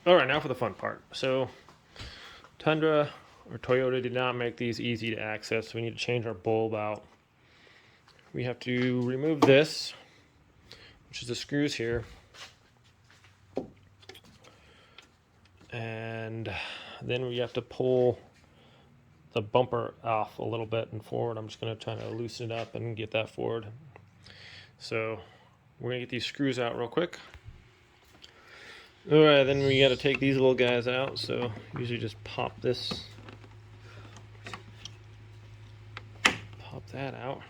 All right, now for the fun part. So Tundra or Toyota did not make these easy to access, so we need to change our bulb out. We have to remove this, which is the screws here, and then we have to pull the bumper off a little bit and forward. I'm just going to try to loosen it up and get that forward. So we're going to get these screws out real quick. All right, then we got to take these little guys out. So usually just pop that out,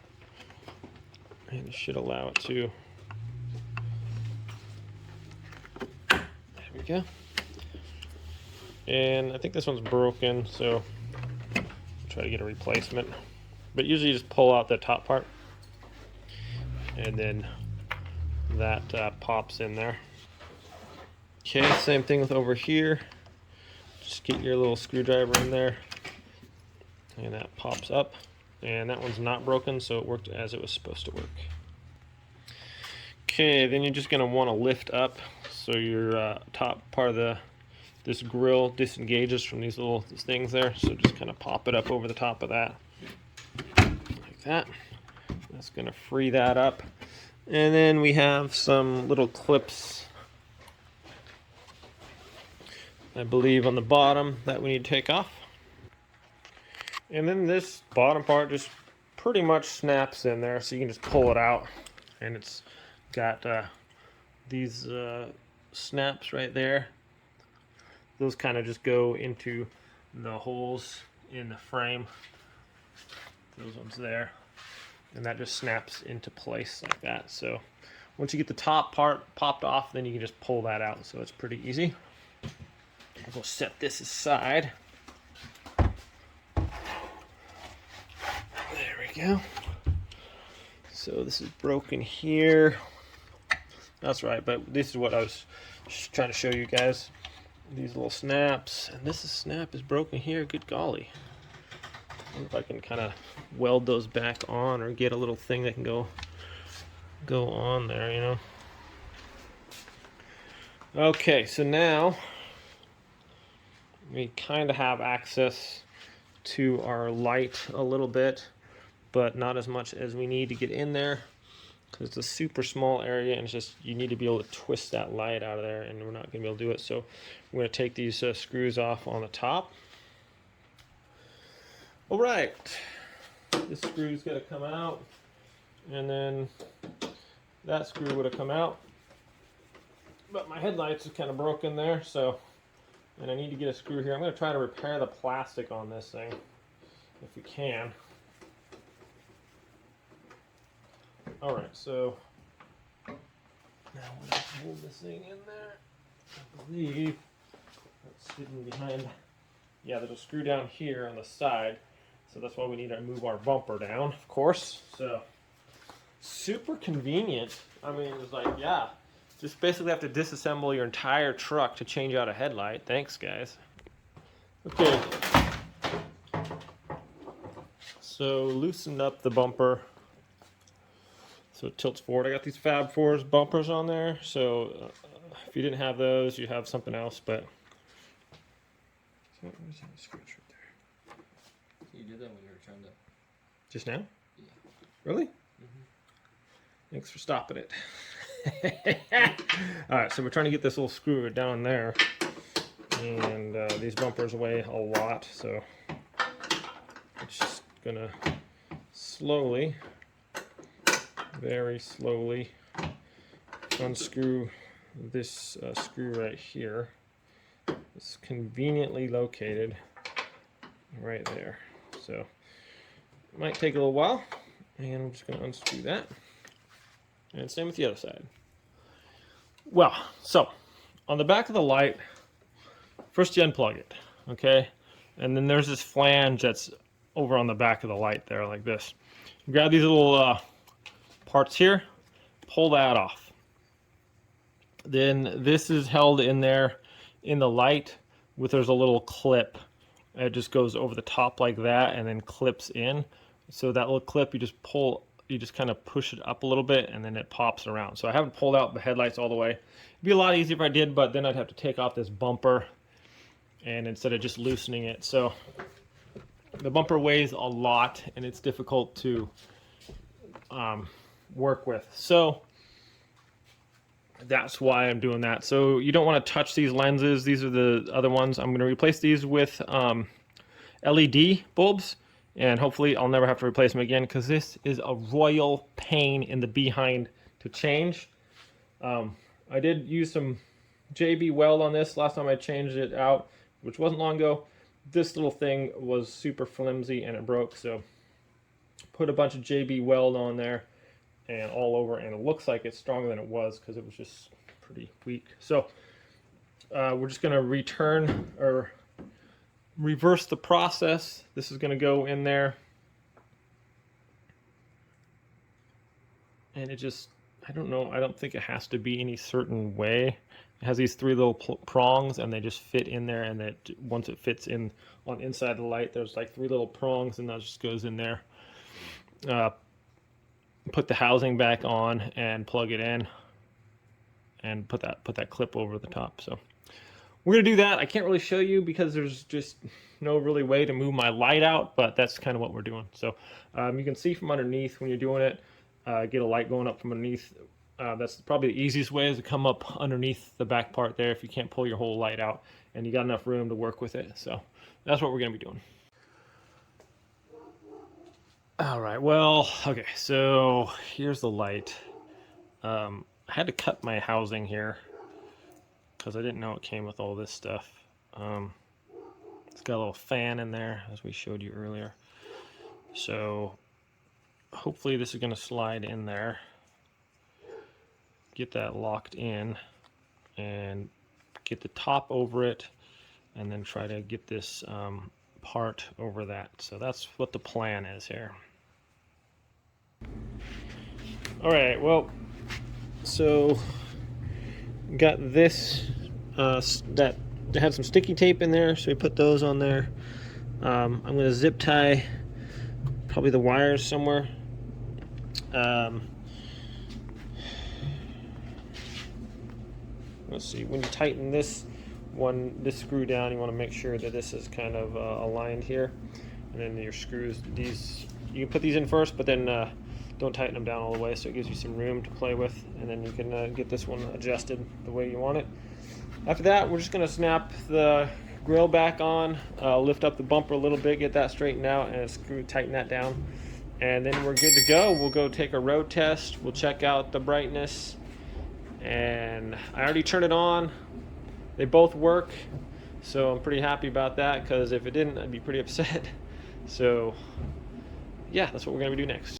and it should allow it to. There we go. And I think this one's broken, so I'll try to get a replacement. But usually you just pull out the top part, and then that pops in there. Okay, same thing with over here. Just get your little screwdriver in there, and that pops up. And that one's not broken, so it worked as it was supposed to work. Okay, then you're just going to want to lift up so your top part of this grill disengages from these little things there. So just kind of pop it up over the top of that, like that. That's going to free that up. And then we have some little clips, I believe, on the bottom that we need to take off. And then this bottom part just pretty much snaps in there, so you can just pull it out. And it's got these snaps right there. Those kind of just go into the holes in the frame. Those ones there. And that just snaps into place like that. So once you get the top part popped off, then you can just pull that out. So it's pretty easy. We'll set this aside. There we go. So this is broken here. That's right, but this is what I was just trying to show you guys. These little snaps, and this snap is broken here. Good golly. I wonder if I can kind of weld those back on, or get a little thing that can go on there, you know. Okay, so now we kind of have access to our light a little bit, but not as much as we need to get in there, because it's a super small area, and it's just, you need to be able to twist that light out of there, and we're not going to be able to do it. So we're going to take these screws off on the top. All right, this screw's got to come out, and then that screw would have come out, but my headlights are kind of broken there, so, and I need to get a screw here. I'm going to try to repair the plastic on this thing if we can. All right, so now I'm going to hold this thing in there. I believe that's hidden behind. Yeah, there's a screw down here on the side, so that's why we need to move our bumper down, of course. So super convenient. I mean, it's like, yeah, just basically have to disassemble your entire truck to change out a headlight. Thanks, guys. Okay, so loosen up the bumper so it tilts forward. I got these Fab Fours bumpers on there, so if you didn't have those, you have something else. But where's that scratch right there? You did that when you were trying to. Just now? Yeah. Really? Thanks for stopping it. All right, so we're trying to get this little screw down there, and these bumpers weigh a lot, so it's just gonna slowly, very slowly, unscrew this screw right here. It's conveniently located right there, so it might take a little while, and I'm just going to unscrew that, and same with the other side. Well, so on the back of the light, first you unplug it, okay, and then there's this flange that's over on the back of the light there, like this. Grab these little parts here, pull that off. Then this is held in there in the light with, there's a little clip. It just goes over the top like that and then clips in. So that little clip, you just pull, you just kind of push it up a little bit, and then it pops around. So I haven't pulled out the headlights all the way. be a lot easier if I did, but then I'd have to take off this bumper and instead of just loosening it. So the bumper weighs a lot and it's difficult to work with. So that's why I'm doing that. So you don't want to touch these lenses. These are the other ones. I'm going to replace these with LED bulbs, and hopefully I'll never have to replace them again, because this is a royal pain in the behind to change. I did use some JB weld on this last time I changed it out, which wasn't long ago. This little thing was super flimsy and it broke, so put a bunch of JB weld on there and all over, and it looks like it's stronger than it was because it was just pretty weak. So we're just going to return or reverse the process. This is going to go in there, and it just, I don't know, I don't think it has to be any certain way. It has these three little prongs and they just fit in there, and that once it fits in on inside the light, there's like three little prongs and that just goes in there. Put the housing back on and plug it in and put that clip over the top. So we're gonna do that. I can't really show you because there's just no really way to move my light out, but that's kind of what we're doing. So you can see from underneath when you're doing it, get a light going up from underneath. That's probably the easiest way, is to come up underneath the back part there if you can't pull your whole light out and you got enough room to work with it. So that's what we're gonna be doing. All right, well, okay, so here's the light. I had to cut my housing here because I didn't know it came with all this stuff. It's got a little fan in there, as we showed you earlier. So hopefully this is going to slide in there. Get that locked in and get the top over it, and then try to get this part over that. So that's what the plan is here. All right, well, so got this that had some sticky tape in there, so we put those on there. I'm going to zip tie probably the wires somewhere. Let's see, when you tighten this screw down, you want to make sure that this is kind of aligned here, and then your screws, these, you can put these in first, but then don't tighten them down all the way, so it gives you some room to play with, and then you can get this one adjusted the way you want it. After that, we're just going to snap the grill back on, lift up the bumper a little bit, get that straightened out, and tighten that down, and then we're good to go. We'll go take a road test, we'll check out the brightness, and I already turned it on. They both work, so I'm pretty happy about that, because if it didn't, I'd be pretty upset. So yeah, that's what we're going to do next.